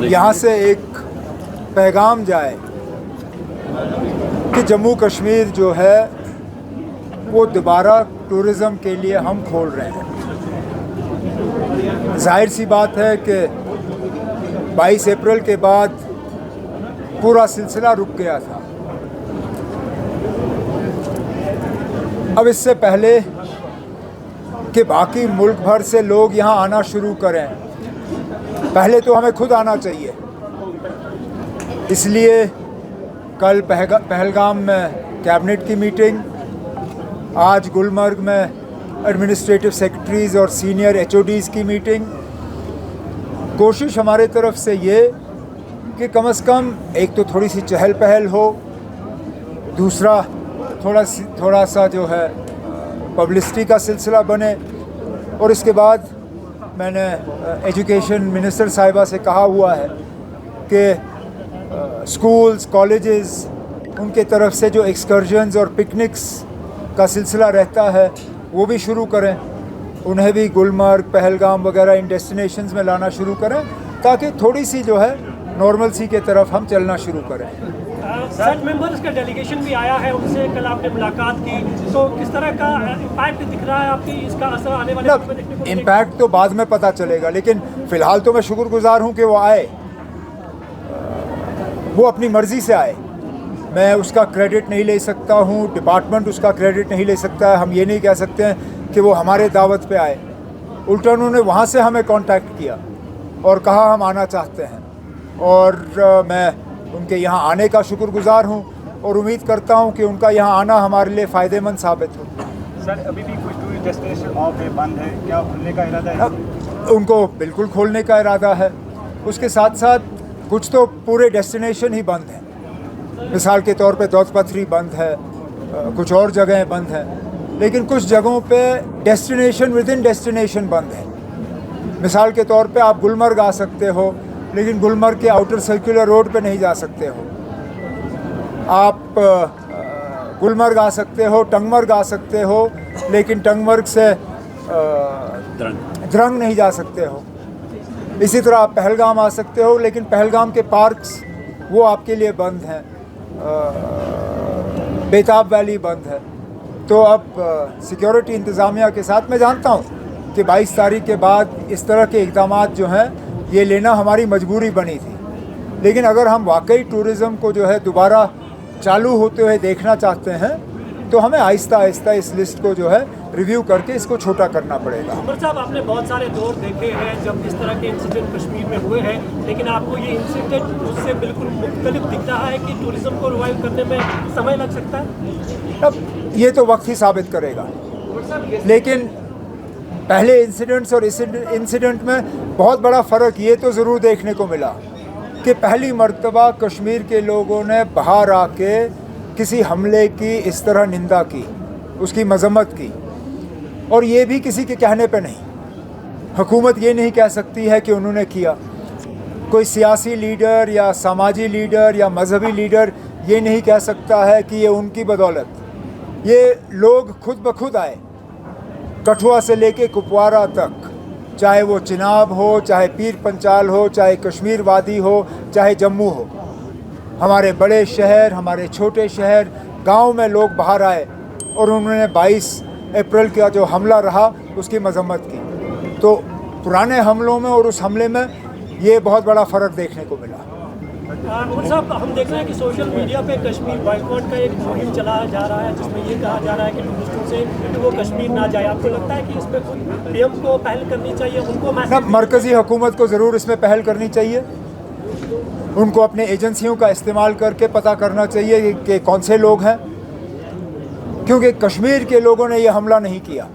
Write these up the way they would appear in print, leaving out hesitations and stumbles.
यहाँ से एक पैगाम जाए कि जम्मू कश्मीर जो है वो दोबारा टूरिज़म के लिए हम खोल रहे हैं। जाहिर सी बात है कि 22 अप्रैल के बाद पूरा सिलसिला रुक गया था। अब इससे पहले कि बाकी मुल्क भर से लोग यहाँ आना शुरू करें, पहले तो हमें खुद आना चाहिए। इसलिए कल पहलगाम में कैबिनेट की मीटिंग, आज गुलमर्ग में एडमिनिस्ट्रेटिव सेक्रेटरीज़ और सीनियर एचओडीज़ की मीटिंग। कोशिश हमारे तरफ से ये कि कम से कम एक तो थोड़ी सी चहल पहल हो, दूसरा थोड़ा सा जो है पब्लिसिटी का सिलसिला बने। और इसके बाद मैंने एजुकेशन मिनिस्टर साहिबा से कहा हुआ है कि स्कूल्स, कॉलेजेस, उनके तरफ से जो एक्सकर्जन्स और पिकनिक्स का सिलसिला रहता है वो भी शुरू करें। उन्हें भी गुलमर्ग, पहलगाम वगैरह इन डेस्टिनेशंस में लाना शुरू करें, ताकि थोड़ी सी जो है नॉर्मलसी के तरफ हम चलना शुरू करें। सेट मेंबर्स का डेलीगेशन भी आया है, उनसे कल आपने मुलाकात की, तो किस तरह का इम्पैक्ट दिख रहा है आपकी, इसका असर आने वाले वक्त में देखने को मिलेगा? इम्पैक्ट तो बाद में पता चलेगा, लेकिन फ़िलहाल तो मैं शुक्रगुजार हूँ कि वो आए, वो अपनी मर्ज़ी से आए। मैं उसका क्रेडिट नहीं ले सकता हूँ, डिपार्टमेंट उसका क्रेडिट नहीं ले सकता है। हम ये नहीं कह सकते हैं कि वो हमारे दावत पे आए। उल्टा उन्होंने वहाँ से हमें कांटेक्ट किया और कहा हम आना चाहते हैं, और मैं उनके यहाँ आने का शुक्रगुजार हूँ और उम्मीद करता हूँ कि उनका यहाँ आना हमारे लिए फ़ायदेमंद साबित हो। सर, अभी भी कुछ टूरिस्ट डेस्टिनेशन ऑफ है, बंद है, क्या खुलने का इरादा है? उनको बिल्कुल खोलने का इरादा है। उसके साथ साथ कुछ तो पूरे डेस्टिनेशन ही बंद हैं। मिसाल के तौर पे दौद पथरी बंद है, कुछ और जगहें बंद हैं, लेकिन कुछ जगहों पे डेस्टिनेशन विद इन डेस्टिनेशन बंद है। मिसाल के तौर पे आप गुलमर्ग आ सकते हो, लेकिन गुलमर्ग के आउटर सर्कुलर रोड पे नहीं जा सकते हो। आप गुलमर्ग आ सकते हो, टंगमर्ग आ सकते हो, लेकिन टंगमर्ग से द्रंग नहीं जा सकते हो। इसी तरह आप पहलगाम आ सकते हो, लेकिन पहलगाम के पार्क्स वो आपके लिए बंद हैं। बेताब वैली बंद है। तो अब सिक्योरिटी इंतज़ामिया के साथ मैं जानता हूँ कि 22 तारीख के बाद इस तरह के इक़दामात जो हैं ये लेना हमारी मजबूरी बनी थी। लेकिन अगर हम वाकई टूरिज़म को जो है दोबारा चालू होते हुए देखना चाहते हैं तो हमें आहिस्ता आहिस्ता इस लिस्ट को जो है रिव्यू करके इसको छोटा करना पड़ेगा। उमर साहब, आपने बहुत सारे दौर देखे हैं जब इस तरह के इंसिडेंट कश्मीर में हुए हैं, लेकिन आपको ये इंसिडेंट उससे बिल्कुल मुख्तलिफ दिख रहा है कि टूरिज़्म को रिवाइव करने में समय लग सकता है? अब ये तो वक्त ही साबित करेगा, लेकिन पहले इंसिडेंट्स और इस इंसिडेंट में बहुत बड़ा फ़र्क ये तो ज़रूर देखने को मिला कि पहली मर्तबा कश्मीर के लोगों ने बाहर आके किसी हमले की इस तरह निंदा की, उसकी मजम्मत की, और ये भी किसी के कहने पे नहीं। हुकूमत ये नहीं कह सकती है कि उन्होंने किया। कोई सियासी लीडर या समाजी लीडर या मजहबी लीडर ये नहीं कह सकता है कि ये उनकी बदौलत। ये लोग खुद ब खुद आए, कठुआ से लेके कुपवारा तक, चाहे वो चिनाब हो, चाहे पीर पंचाल हो, चाहे कश्मीर वादी हो, चाहे जम्मू हो। हमारे बड़े शहर, हमारे छोटे शहर, गांव में लोग बाहर आए और उन्होंने 22 अप्रैल का जो हमला रहा उसकी मजम्मत की। तो पुराने हमलों में और उस हमले में ये बहुत बड़ा फ़र्क देखने को मिला। उमर साहब, हम देख रहे हैं कि सोशल मीडिया पे कश्मीर बॉयकॉट का एक मुहिम चलाया जा रहा है, जिसमें ये कहा जा रहा है कि टूरिस्टों से कि वो कश्मीर ना जाए। आपको लगता है कि इस पर पीएम को पहल करनी चाहिए? उनको मरकज़ी हुकूमत को ज़रूर इसमें पहल करनी चाहिए। उनको अपने एजेंसियों का इस्तेमाल करके पता करना चाहिए कि कौन से लोग हैं, क्योंकि कश्मीर के लोगों ने यह हमला नहीं किया।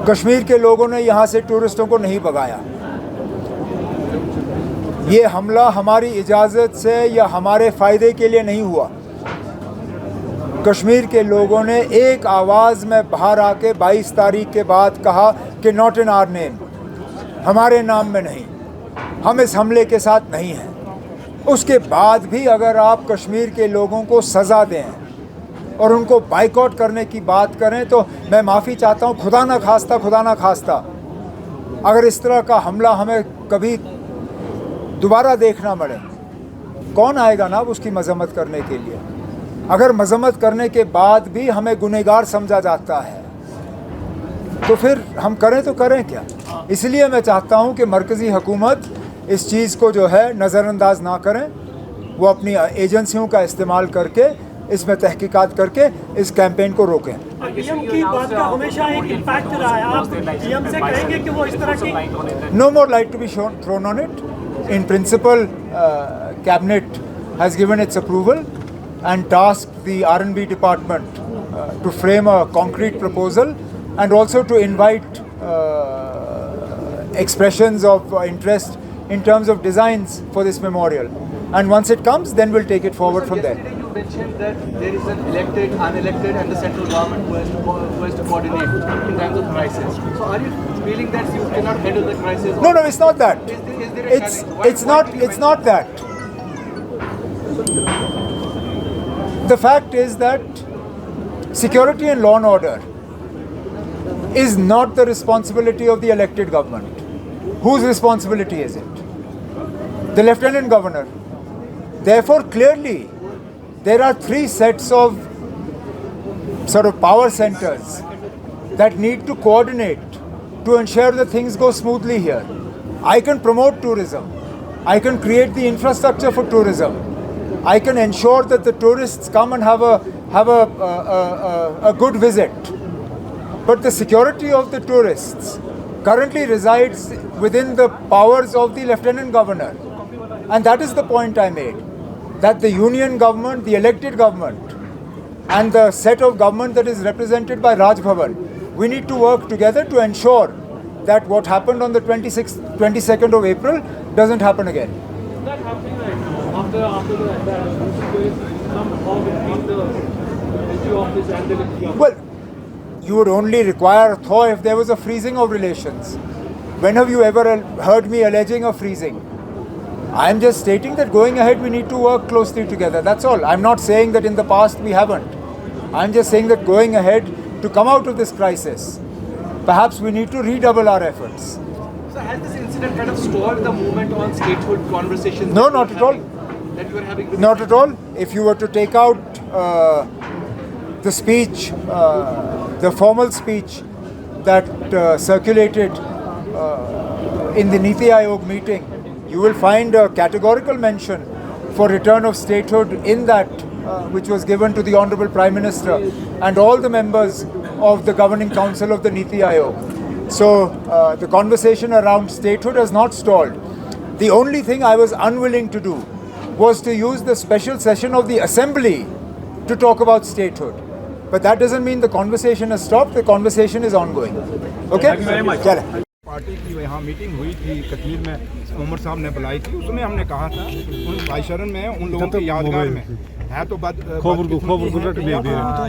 कश्मीर के लोगों ने यहाँ से टूरिस्टों को नहीं भगाया। ये हमला हमारी इजाज़त से या हमारे फ़ायदे के लिए नहीं हुआ। कश्मीर के लोगों ने एक आवाज़ में बाहर आके 22 तारीख के बाद कहा कि नॉट इन आवर नेम, हमारे नाम में नहीं, हम इस हमले के साथ नहीं हैं। उसके बाद भी अगर आप कश्मीर के लोगों को सज़ा दें और उनको बाइकआउट करने की बात करें तो मैं माफ़ी चाहता हूँ, खुदा ना खास्ता अगर इस तरह का हमला हमें कभी दोबारा देखना पड़े, कौन आएगा ना उसकी मजम्मत करने के लिए। अगर मजम्मत करने के बाद भी हमें गुनहगार समझा जाता है तो फिर हम करें तो करें क्या। इसलिए मैं चाहता हूं कि मरकज़ी हुकूमत इस चीज़ को जो है नज़रअंदाज ना करें, वो अपनी एजेंसियों का इस्तेमाल करके इसमें तहकीकात करके इस कैंपेन को रोकें। पीएम की बात का हमेशा एक इम्पैक्ट रहा है, आप पीएम से कहेंगे कि वो इस तरह की No more light to be thrown on it. In principle, Cabinet has given its approval and tasked the R&B department to frame a concrete proposal and also to invite expressions of interest in terms of designs for this memorial. And once it comes, then we'll take it forward from there. Yesterday you mentioned that there is an elected, unelected, and the central government who has to coordinate in times of crisis. So are you feeling that you cannot handle the crisis? No, it's not that. Is there a challenge? It's not that. The fact is that security and law and order is not the responsibility of the elected government. Whose responsibility is it? The Lieutenant Governor. Therefore, clearly, there are three sets of sort of power centers that need to coordinate to ensure that things go smoothly here. I can promote tourism. I can create the infrastructure for tourism. I can ensure that the tourists come and have a good visit. But the security of the tourists currently resides within the powers of the Lieutenant Governor. And that is the point I made. That the union government, the elected government, and the set of government that is represented by Raj Bhavan, we need to work together to ensure that what happened on the 22nd of April doesn't happen again. Is that happening right now? After the embarrassment, there is some law between the LG office and the government? Well, you would only require a thaw if there was a freezing of relations. When have you ever heard me alleging a freezing? I am just stating that going ahead we need to work closely together. That's all. I'm not saying that in the past we haven't. I'm just saying that going ahead to come out of this crisis, perhaps we need to redouble our efforts. So has this incident kind of stalled the movement on statehood conversations? No, not at all. That you are having with Not at all. If you were to take out the speech, the formal speech that circulated in the Niti Aayog meeting, you will find a categorical mention for return of statehood in that which was given to the Honorable Prime Minister and all the members of the Governing Council of the Niti Aayog. So the conversation around statehood has not stalled. The only thing I was unwilling to do was to use the special session of the Assembly to talk about statehood. But that doesn't mean the conversation has stopped. The conversation is ongoing. Okay? Thank you very much. चलें। Party की यहाँ meeting हुई थी कश्मीर में, उमर साहब ने बुलाई थी, उसमें हमने कहा था उन भाईशरण में उन लोगों की यादगार में है तो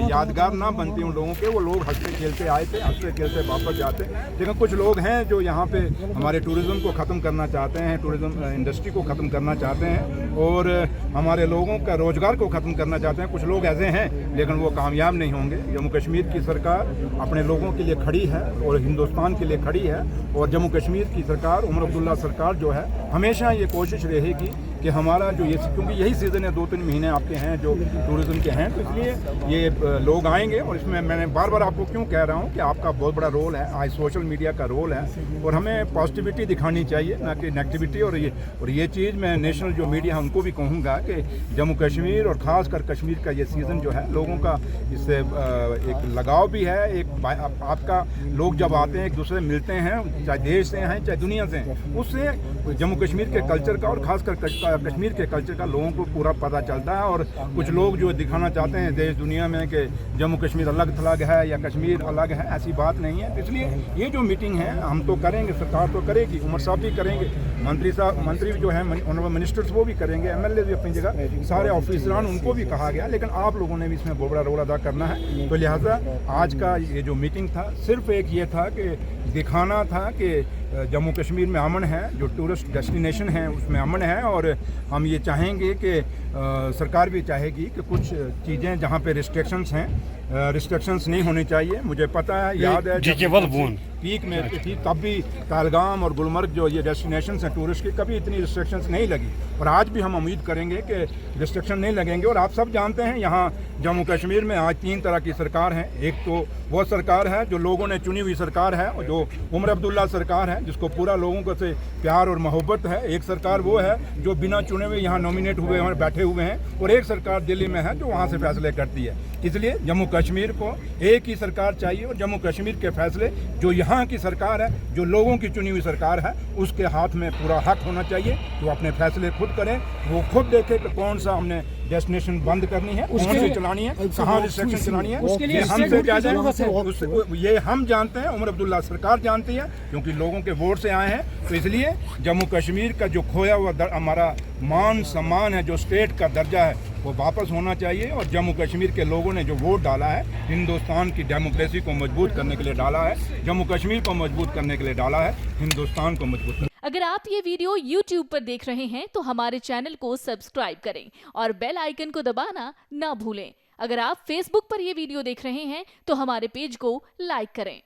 यादगार ना बनती उन लोगों के, वो लोग हंसते खेलते आए थे, हंसते खेलते वापस जाते। लेकिन कुछ लोग हैं जो यहाँ पे हमारे टूरिज़्म को ख़त्म करना चाहते हैं, टूरिज़्म इंडस्ट्री को ख़त्म करना चाहते हैं और हमारे लोगों का रोज़गार को ख़त्म करना चाहते हैं। कुछ लोग ऐसे हैं लेकिन वो कामयाब नहीं होंगे। जम्मू कश्मीर की सरकार अपने लोगों के लिए खड़ी है और हिंदुस्तान के लिए खड़ी है और जम्मू कश्मीर की सरकार, उमर अब्दुल्ला सरकार जो है, हमेशा ये कोशिश रहेगी कि हमारा जो ये, क्योंकि यही सीज़न है, 2-3 महीने आपके हैं जो टूरिज़्म के हैं, तो इसलिए ये लोग आएंगे। और इसमें मैंने बार बार आपको क्यों कह रहा हूँ कि आपका बहुत बड़ा रोल है, आज सोशल मीडिया का रोल है और हमें पॉजिटिविटी दिखानी चाहिए ना कि नेगेटिविटी। और ये चीज़ मैं नेशनल जो मीडिया उनको भी कहूँगा कि जम्मू कश्मीर और ख़ास कर कश्मीर का ये सीज़न जो है, लोगों का इससे एक लगाव भी है, एक आपका लोग जब आते हैं एक दूसरे से मिलते हैं, चाहे देश से हैं चाहे दुनिया से हैं, उससे जम्मू कश्मीर के कल्चर का और ख़ासकर कश्मीर के कल्चर का लोगों को पूरा पता चलता है। और कुछ लोग जो दिखाना चाहते हैं देश दुनिया में कि जम्मू कश्मीर अलग थलग है या कश्मीर अलग है, ऐसी बात नहीं है। इसलिए ये जो मीटिंग है हम तो करेंगे, सरकार तो करेगी, उमर साहब भी करेंगे, मंत्री जो है ऑनरेबल मिनिस्टर्स वो भी करेंगे, MLA भी अपनी जगह, सारे ऑफिसरान उनको भी कहा गया। लेकिन आप लोगों ने भी इसमें बहुत बड़ा रोल अदा करना है। तो लिहाजा आज का ये जो मीटिंग था सिर्फ एक ये था कि दिखाना था कि जम्मू कश्मीर में अमन है, जो टूरिस्ट डेस्टिनेशन है उसमें अमन है, और हम ये चाहेंगे कि सरकार भी चाहेगी कि कुछ चीज़ें जहाँ पे रिस्ट्रिक्शंस हैं, रिस्ट्रिक्शंस नहीं होनी चाहिए। मुझे पता है, याद है जब पीक में थी तब भी पहलगाम और गुलमर्ग जो ये डेस्टिनेशंस हैं टूरिस्ट की, कभी इतनी रिस्ट्रिक्शंस नहीं लगी, और आज भी हम उम्मीद करेंगे कि रिस्ट्रिक्शन नहीं लगेंगे। और आप सब जानते हैं यहाँ जम्मू कश्मीर में आज 3 तरह की सरकार है। एक तो वो सरकार है जो लोगों ने चुनी हुई सरकार है, और जो उमर अब्दुल्ला सरकार है जिसको पूरा लोगों को से प्यार और मोहब्बत है। एक सरकार वो है जो बिना चुने हुए यहाँ नॉमिनेट हुए हैं, बैठे हुए हैं, और एक सरकार दिल्ली में है जो वहाँ से फैसले करती है। इसलिए जम्मू कश्मीर को एक ही सरकार चाहिए, और जम्मू कश्मीर के फैसले जो यहाँ की सरकार है, जो लोगों की चुनी हुई सरकार है, उसके हाथ में पूरा हक होना चाहिए। जो अपने फैसले खुद करें, वो खुद देखे कि कौन सा हमने डेस्टिनेशन बंद करनी है, कौन सी चलानी है, कहाँ रिस्ट्रिक्शन चलानी है, ये हमसे ज़्यादा ये हम जानते हैं, उमर अब्दुल्ला सरकार जानती है, क्योंकि लोगों के वोट से आए हैं। तो इसलिए जम्मू कश्मीर का जो खोया हुआ हमारा मान सम्मान है, जो स्टेट का दर्जा है, वो वापस होना चाहिए। और जम्मू कश्मीर के लोगों ने जो वोट डाला है, हिंदुस्तान की डेमोक्रेसी को मजबूत करने के लिए डाला है, जम्मू कश्मीर को मजबूत करने के लिए डाला है, हिंदुस्तान को मजबूत। अगर आप ये वीडियो YouTube पर देख रहे हैं तो हमारे चैनल को सब्सक्राइब करें और बेल आइकन को दबाना ना भूलें। अगर आप Facebook पर ये वीडियो देख रहे हैं तो हमारे पेज को लाइक करें।